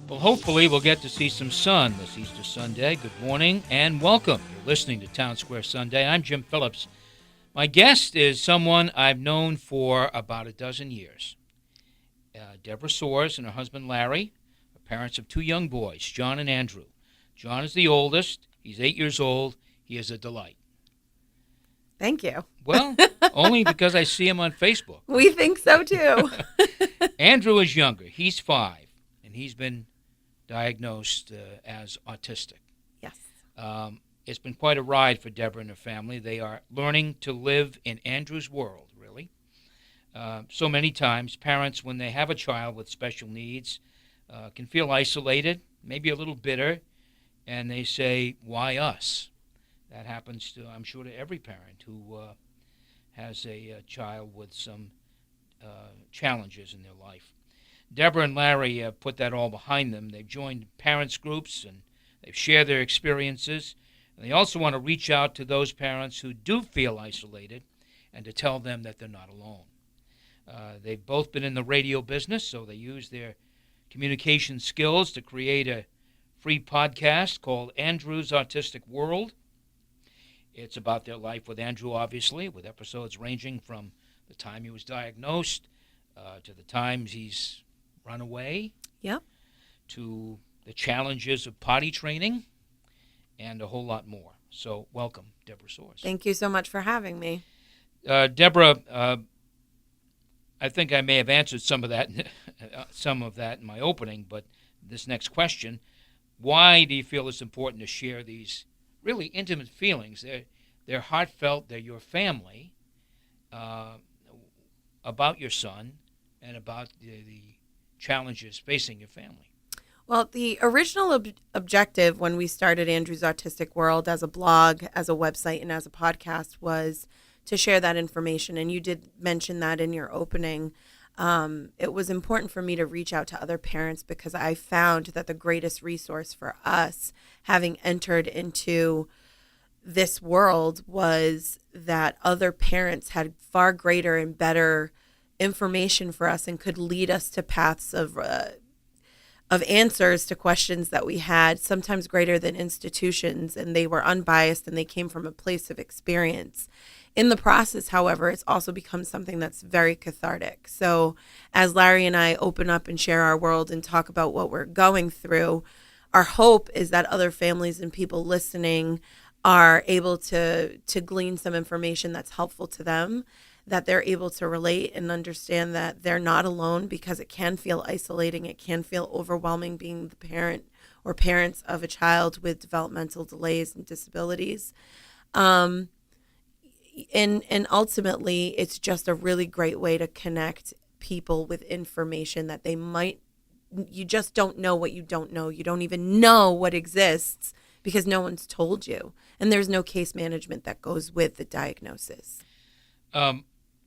Well, hopefully we'll get to see some sun this Easter Sunday. Good morning and welcome. You're listening to Townsquare Sunday. I'm Jim Phillips. My guest is someone I've known for about a dozen years. Deborah Soares and her husband Larry are parents of two young boys, John and Andrew. John is the oldest. He's 8 years old. He is a delight. Thank you. Well, only because I see him on Facebook. We think so too. Andrew is younger. He's 5, and he's been diagnosed as autistic. Yes. It's been quite a ride for Deborah and her family. They are learning to live in Andrew's world, really. So many times, parents, when they have a child with special needs, can feel isolated, maybe a little bitter, and they say, why us? That happens to, I'm sure, to every parent who has a child with some challenges in their life. Deborah and Larry put that all behind them. They've joined parents groups and they've shared their experiences. And they also want to reach out to those parents who do feel isolated and to tell them that they're not alone. They've both been in the radio business, so they use their communication skills to create a free podcast called Andrew's Autistic World. It's about their life with Andrew, obviously, with episodes ranging from the time he was diagnosed to the times he's run away, Yep. to the challenges of potty training, and a whole lot more. So welcome, Deborah Soares. Thank you so much for having me. Deborah, I think I may have answered some of that in my opening, but this next question, why do you feel it's important to share these really intimate feelings? They're heartfelt, they're your family, about your son and about the challenges facing your family. Well, the original objective when we started Andrew's Autistic World as a blog, as a website, and as a podcast was to share that information. And you did mention that in your opening. It was important for me to reach out to other parents because I found that the greatest resource for us having entered into this world was that other parents had far greater and better information for us and could lead us to paths of answers to questions that we had, sometimes greater than institutions, and they were unbiased and they came from a place of experience. In the process, however, it's also become something that's very cathartic. So as Larry and I open up and share our world and talk about what we're going through, our hope is that other families and people listening are able to glean some information that's helpful to them, that they're able to relate and understand that they're not alone, because it can feel isolating. It can feel overwhelming being the parent or parents of a child with developmental delays and disabilities. And ultimately, it's just a really great way to connect people with information that you just don't know what you don't know. You don't even know what exists because no one's told you. And there's no case management that goes with the diagnosis.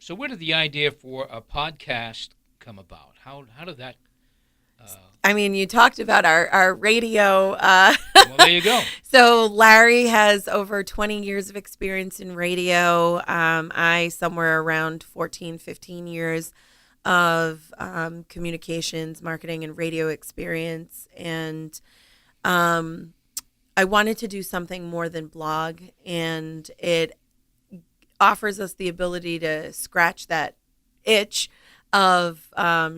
So where did the idea for a podcast come about? How did that? I mean, you talked about our radio. Well, there you go. So Larry has over 20 years of experience in radio. I somewhere around 14, 15 years of communications, marketing, and radio experience. And I wanted to do something more than blog, and it offers us the ability to scratch that itch of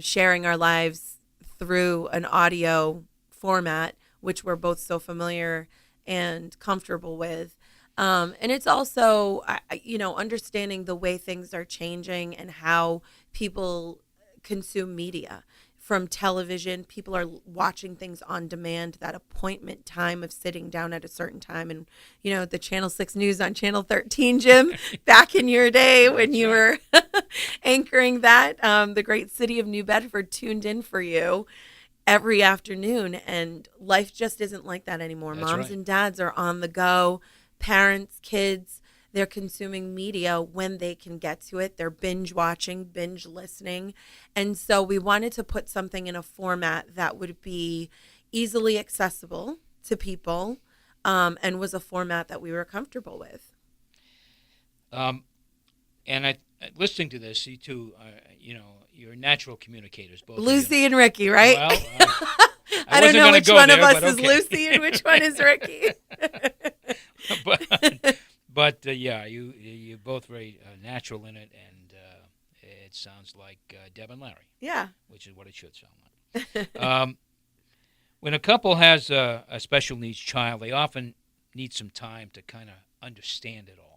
sharing our lives through an audio format, which we're both so familiar and comfortable with. And it's also, understanding the way things are changing and how people consume media. From television, people are watching things on demand, that appointment time of sitting down at a certain time. And, the Channel 6 News on Channel 13, Jim, back in your day when you were anchoring that, the great city of New Bedford tuned in for you every afternoon. And life just isn't like that anymore. That's Moms right. and dads are on the go. Parents, kids, they're consuming media when they can get to it. They're binge watching, binge listening. And so we wanted to put something in a format that would be easily accessible to people, and was a format that we were comfortable with. And listening to this, you two, you're natural communicators, both of you. Lucy and Ricky, right? Well, I don't wasn't know going to which go one of there, us but is okay. Lucy and which one is Ricky. but yeah, you're both very natural in it, and it sounds like Deb and Larry, Yeah. which is what it should sound like. When a couple has a special needs child, they often need some time to kind of understand it all.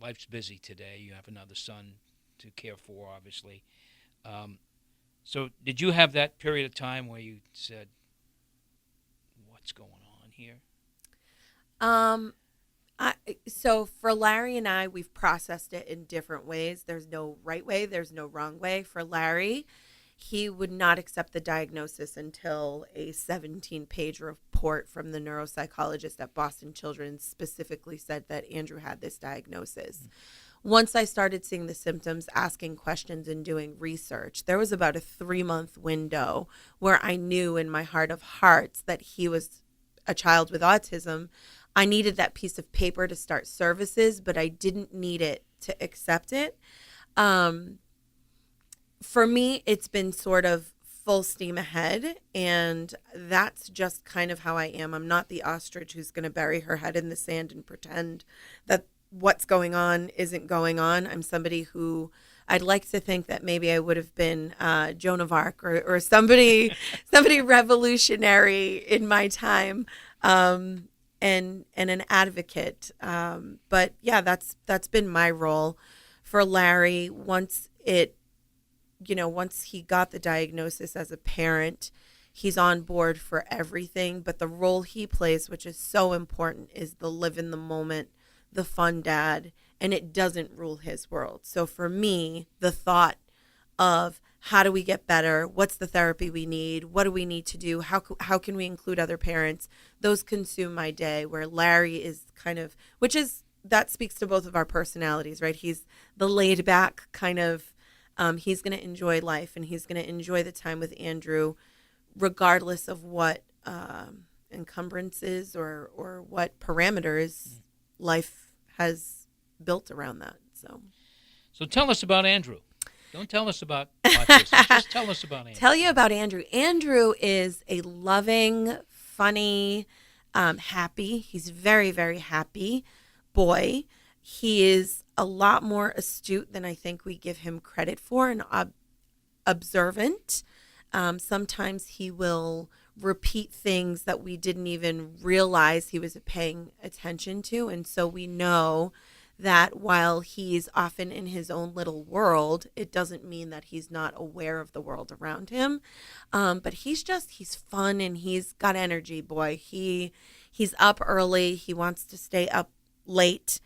Life's busy today. You have another son to care for, obviously. So did you have that period of time where you said, what's going on here? Um, so for Larry and I, we've processed it in different ways. There's no right way. There's no wrong way. For Larry, he would not accept the diagnosis until a 17-page report from the neuropsychologist at Boston Children's specifically said that Andrew had this diagnosis. Once I started seeing the symptoms, asking questions, and doing research, there was about a 3-month window where I knew in my heart of hearts that he was a child with autism. I needed that piece of paper to start services, but I didn't need it to accept it. For me, it's been sort of full steam ahead, and that's just kind of how I am. I'm not the ostrich who's going to bury her head in the sand and pretend that what's going on isn't going on. I'm somebody who I'd like to think that maybe I would have been Joan of Arc or somebody revolutionary in my time, and an advocate. But yeah, that's been my role for Larry. Once he got the diagnosis as a parent, he's on board for everything. But the role he plays, which is so important, is the live in the moment, the fun dad, and it doesn't rule his world. So for me, the thought of how do we get better? What's the therapy we need? What do we need to do? How can we include other parents? Those consume my day, where Larry is kind of, that speaks to both of our personalities, right? He's the laid back kind of, he's going to enjoy life, and he's going to enjoy the time with Andrew, regardless of what encumbrances or what parameters life has built around that. So tell us about Andrew. Don't tell us about autism. Just tell us about Andrew. Tell you about Andrew. Andrew is a loving, funny, happy. He's very, very happy boy. He is a lot more astute than I think we give him credit for, and observant. Sometimes he will repeat things that we didn't even realize he was paying attention to. And so we know that while he's often in his own little world, it doesn't mean that he's not aware of the world around him. But he's fun, and he's got energy, boy. He's up early. He wants to stay up late.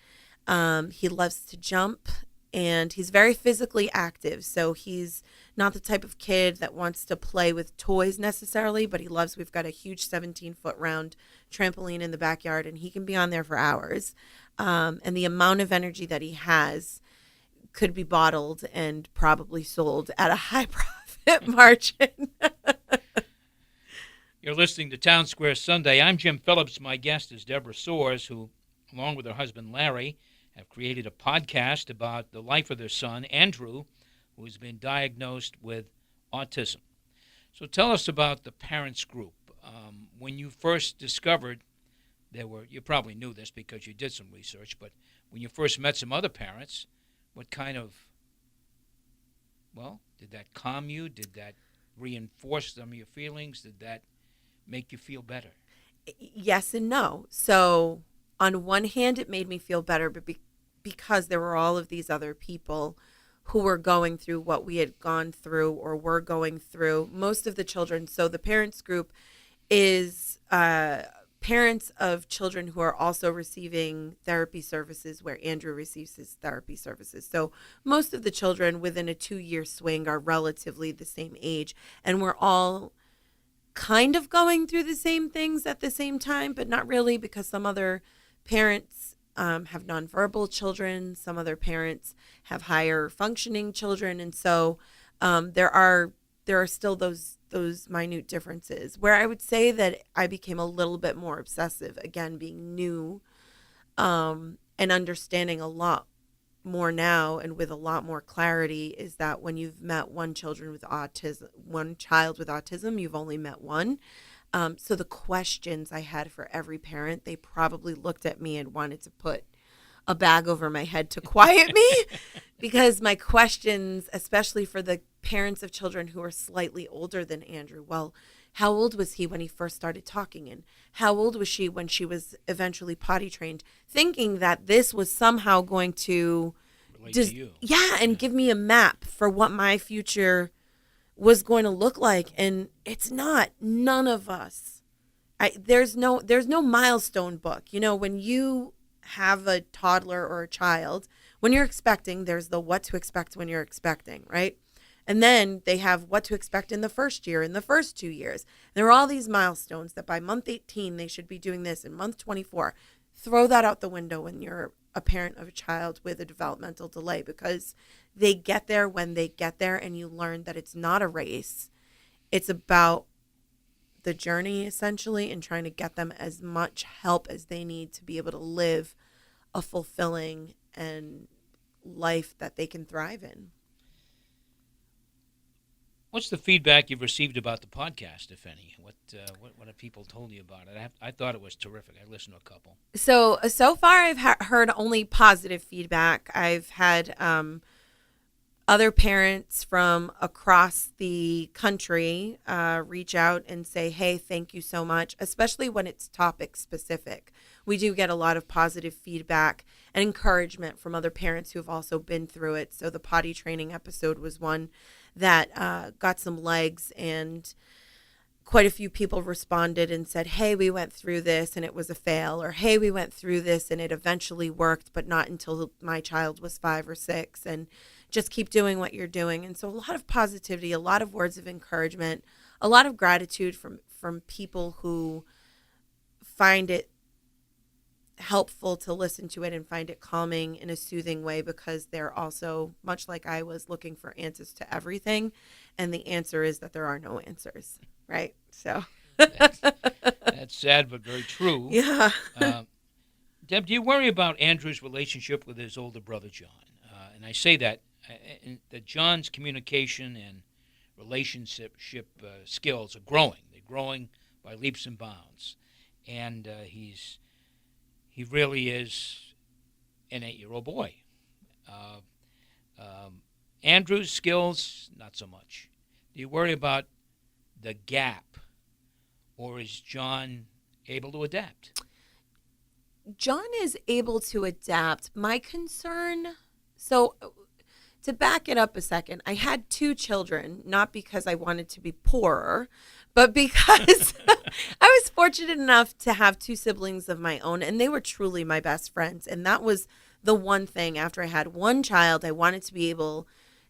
He loves to jump, and he's very physically active. So he's not the type of kid that wants to play with toys necessarily, but we've got a huge 17-foot round trampoline in the backyard, and he can be on there for hours. And the amount of energy that he has could be bottled and probably sold at a high profit margin. You're listening to Townsquare Sunday. I'm Jim Phillips. My guest is Deborah Soares, who, along with her husband Larry, have created a podcast about the life of their son, Andrew, who has been diagnosed with autism. So tell us about the parents group. When you first discovered you probably knew this because you did some research, but when you first met some other parents, what kind of, did that calm you? Did that reinforce some of your feelings? Did that make you feel better? Yes and no. So on one hand, it made me feel better, but because there were all of these other people who were going through what we had gone through or were going through. Most of the children, so the parents group is parents of children who are also receiving therapy services where Andrew receives his therapy services. So most of the children within a 2-year swing are relatively the same age, and we're all kind of going through the same things at the same time, but not really, because some other parents have nonverbal children, some other parents have higher functioning children, and so there are still those minute differences. Where I would say that I became a little bit more obsessive, again being new, and understanding a lot more now and with a lot more clarity is that when you've met one child with autism, you've only met one. So the questions I had for every parent, they probably looked at me and wanted to put a bag over my head to quiet me because my questions, especially for the parents of children who are slightly older than Andrew, well, how old was he when he first started talking? And how old was she when she was eventually potty trained? Thinking that this was somehow going to Relate to you. and give me a map for what my future was going to look like. And it's not. None of us. There's no milestone book. You know, when you have a toddler or a child, when you're expecting, there's the what to expect when you're expecting, right? And then they have what to expect in the first year, in the first 2 years. There are all these milestones that by month 18, they should be doing this. In month 24, throw that out the window when you're a parent of a child with a developmental delay, because they get there when they get there, and you learn that it's not a race. It's about the journey, essentially, and trying to get them as much help as they need to be able to live a fulfilling and life that they can thrive in. What's the feedback you've received about the podcast, if any? What have people told you about it? I thought it was terrific. I listened to a couple. So far, I've heard only positive feedback. I've had other parents from across the country reach out and say, hey, thank you so much, especially when it's topic specific. We do get a lot of positive feedback and encouragement from other parents who have also been through it. So the potty training episode was one that got some legs, and quite a few people responded and said, hey, we went through this and it was a fail, or hey, we went through this and it eventually worked, but not until my child was 5 or 6, and just keep doing what you're doing. And so a lot of positivity, a lot of words of encouragement, a lot of gratitude from people who find it helpful to listen to it and find it calming in a soothing way, because they're also, much like I was, looking for answers to everything, and the answer is that there are no answers, right? So that's sad but very true. Yeah. Deb, do you worry about Andrew's relationship with his older brother John? And I say that John's communication and relationship skills are growing. They're growing by leaps and bounds, and he really is an 8-year-old boy. Andrew's skills, not so much. Do you worry about the gap, or is John able to adapt? John is able to adapt. My concern, so to back it up a second, I had 2 children, not because I wanted to be poorer, but because I was fortunate enough to have 2 siblings of my own, and they were truly my best friends. And that was the one thing, after I had one child, I wanted to be able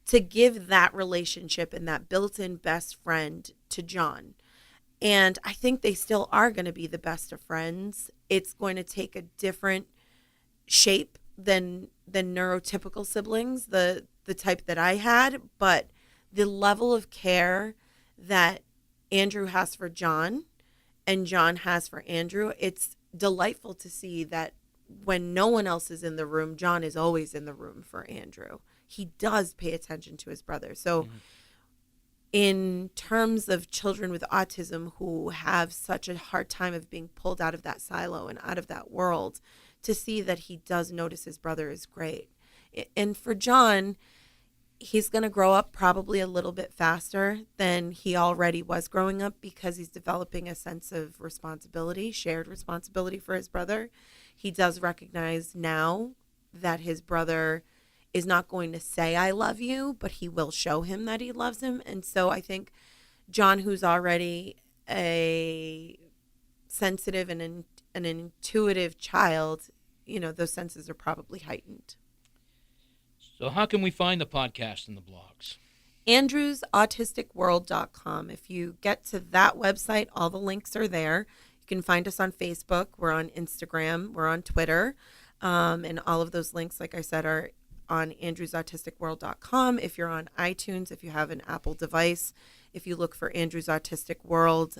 to give that relationship and that built-in best friend to John. And I think they still are going to be the best of friends. It's going to take a different shape than neurotypical siblings, the type that I had, but the level of care that Andrew has for John and John has for Andrew, it's delightful to see that when no one else is in the room, John is always in the room for Andrew. He does pay attention to his brother. So in terms of children with autism who have such a hard time of being pulled out of that silo and out of that world, to see that he does notice his brother is great. And for John, he's going to grow up probably a little bit faster than he already was growing up, because he's developing a sense of responsibility, shared responsibility for his brother. He does recognize now that his brother is not going to say, I love you, but he will show him that he loves him. And so I think John, who's already a sensitive and an intuitive child, you know, those senses are probably heightened. So how can we find the podcast and the blogs? AndrewsAutisticWorld.com. If you get to that website, all the links are there. You can find us on Facebook. We're on Instagram. We're on Twitter. And all of those links, like I said, are on AndrewsAutisticWorld.com. If you're on iTunes, if you have an Apple device, if you look for Andrew's Autistic World,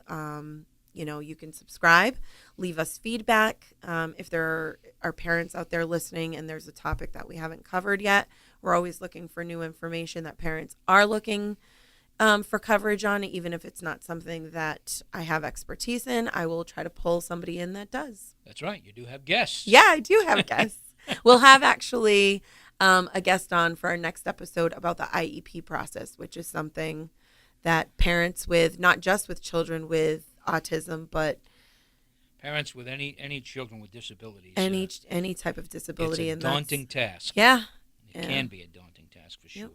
you can subscribe, leave us feedback. If there are parents out there listening and there's a topic that we haven't covered yet, we're always looking for new information that parents are looking for coverage on, even if it's not something that I have expertise in. I will try to pull somebody in that does. That's right. You do have guests. Yeah, I do have guests. We'll have actually a guest on for our next episode about the IEP process, which is something that parents with, not just with children with autism, but parents with any children with disabilities. Any type of disability. It's a daunting task. Yeah. It can be a daunting task for sure. Yep.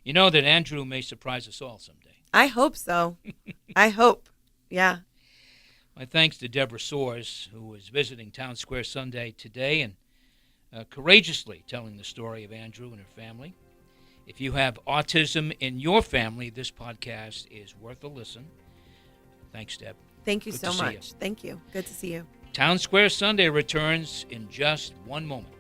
You know that Andrew may surprise us all someday. I hope so. I hope. Yeah. My thanks to Deborah Soares, who was visiting Townsquare Sunday today and courageously telling the story of Andrew and her family. If you have autism in your family, this podcast is worth a listen. Thanks, Deb. Thank you so much. Thank you. Good to see you. Townsquare Sunday returns in just one moment.